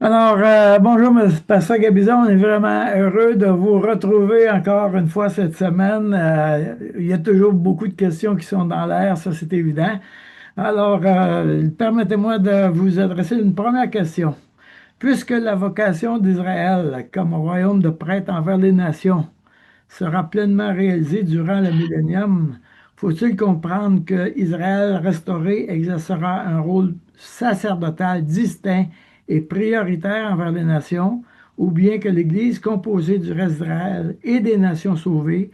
Bonjour, M. Pasteur Gabizon. On est vraiment heureux de vous retrouver encore une fois cette semaine. Il y a toujours beaucoup de questions qui sont dans l'air, ça c'est évident. Permettez-moi de vous adresser une première question. Puisque la vocation d'Israël comme royaume de prêtre envers les nations sera pleinement réalisée durant le millénium, faut-il comprendre que Israël restauré exercera un rôle sacerdotal distinct et prioritaire envers les nations, ou bien que l'Église, composée du reste d'Israël et des nations sauvées,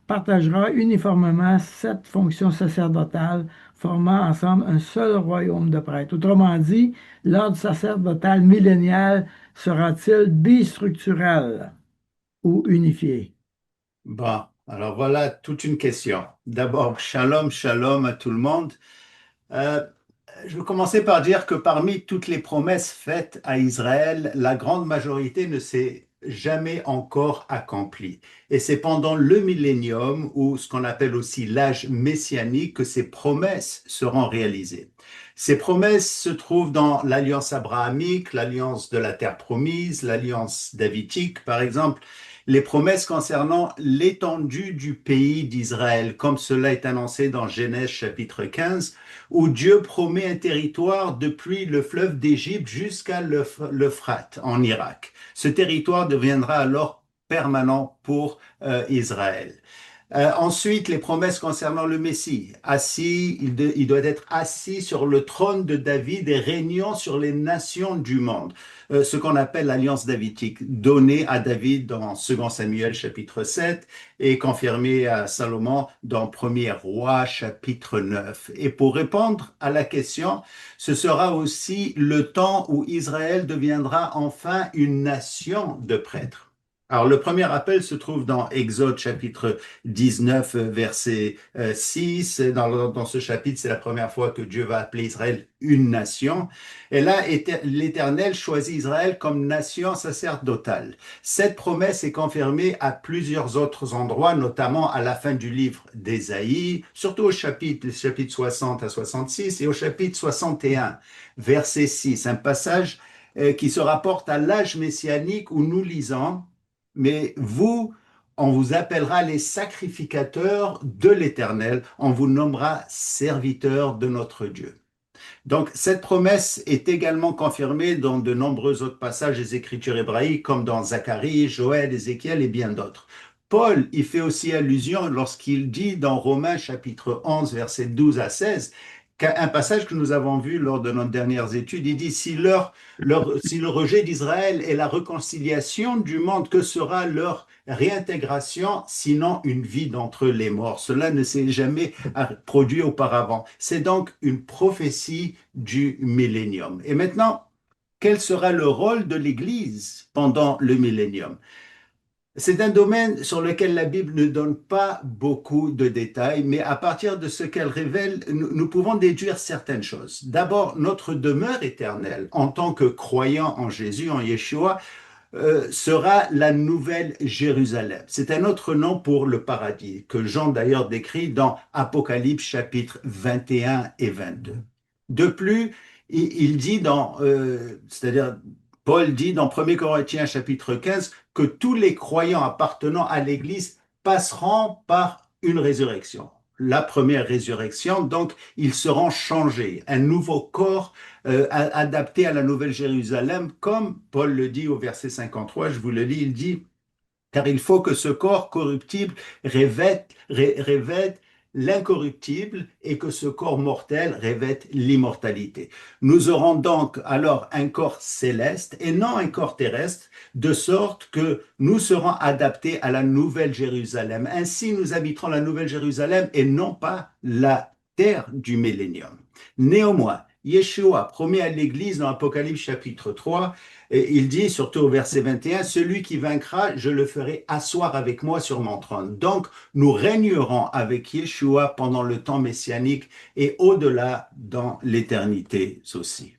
partagera uniformément cette fonction sacerdotale, formant ensemble un seul royaume de prêtres. Autrement dit, l'ordre sacerdotal millénial sera-t-il bistructurel ou unifié? Bon, alors voilà toute une question. D'abord, shalom, shalom à tout le monde. Euh, je vais commencer par dire que parmi toutes les promesses faites à Israël, la grande majorité ne s'est jamais encore accomplie. Et c'est pendant le millénium, ou ce qu'on appelle aussi l'âge messianique, que ces promesses seront réalisées. Ces promesses se trouvent dans l'alliance abrahamique, l'alliance de la terre promise, l'alliance davidique, par exemple, les promesses concernant l'étendue du pays d'Israël, comme cela est annoncé dans Genèse chapitre 15, où Dieu promet un territoire depuis le fleuve d'Égypte jusqu'à l'Euphrate en Irak. Ce territoire deviendra alors permanent pour Israël. Ensuite, les promesses concernant le Messie. Assis, il doit être assis sur le trône de David et régnant sur les nations du monde. Ce qu'on appelle l'alliance davidique, donnée à David dans 2 Samuel chapitre 7 et confirmée à Salomon dans 1er Roi chapitre 9. Et pour répondre à la question, ce sera aussi le temps où Israël deviendra enfin une nation de prêtres. Alors, le premier appel se trouve dans Exode chapitre 19, verset 6. Dans ce chapitre, c'est la première fois que Dieu va appeler Israël une nation. Et là, l'Éternel choisit Israël comme nation sacerdotale. Cette promesse est confirmée à plusieurs autres endroits, notamment à la fin du livre d'Ésaïe, surtout au chapitre 60 à 66 et au chapitre 61, verset 6. Un passage qui se rapporte à l'âge messianique où nous lisons, mais vous, on vous appellera les sacrificateurs de l'Éternel, on vous nommera serviteurs de notre Dieu. Donc, cette promesse est également confirmée dans de nombreux autres passages des Écritures hébraïques, comme dans Zacharie, Joël, Ézéchiel et bien d'autres. Paul y fait aussi allusion lorsqu'il dit dans Romains chapitre 11, versets 12 à 16, un passage que nous avons vu lors de nos dernières études, il dit, si le rejet d'Israël est la réconciliation du monde, que sera leur réintégration, sinon une vie d'entre les morts? Cela ne s'est jamais produit auparavant. C'est donc une prophétie du millénium. Et maintenant, quel sera le rôle de l'Église pendant le millénium? C'est un domaine sur lequel la Bible ne donne pas beaucoup de détails, mais à partir de ce qu'elle révèle, nous pouvons déduire certaines choses. D'abord, notre demeure éternelle en tant que croyants en Jésus, en Yeshua, sera la nouvelle Jérusalem. C'est un autre nom pour le paradis, que Jean d'ailleurs décrit dans Apocalypse chapitre 21 et 22. De plus, il dit c'est-à-dire Paul dit dans 1 Corinthiens chapitre 15 que tous les croyants appartenant à l'Église passeront par une résurrection. La première résurrection, donc ils seront changés, un nouveau corps adapté à la Nouvelle Jérusalem, comme Paul le dit au verset 53, je vous le lis, il dit, car il faut que ce corps corruptible revête l'incorruptible et que ce corps mortel revête l'immortalité. Nous aurons donc alors un corps céleste et non un corps terrestre, de sorte que nous serons adaptés à la Nouvelle Jérusalem. Ainsi, nous habiterons la Nouvelle Jérusalem et non pas la terre du millénium. Néanmoins, Yeshua promet à l'Église dans Apocalypse chapitre 3, et il dit, surtout au verset 21, celui qui vaincra, je le ferai asseoir avec moi sur mon trône. Donc, nous régnerons avec Yeshua pendant le temps messianique et au-delà dans l'éternité aussi.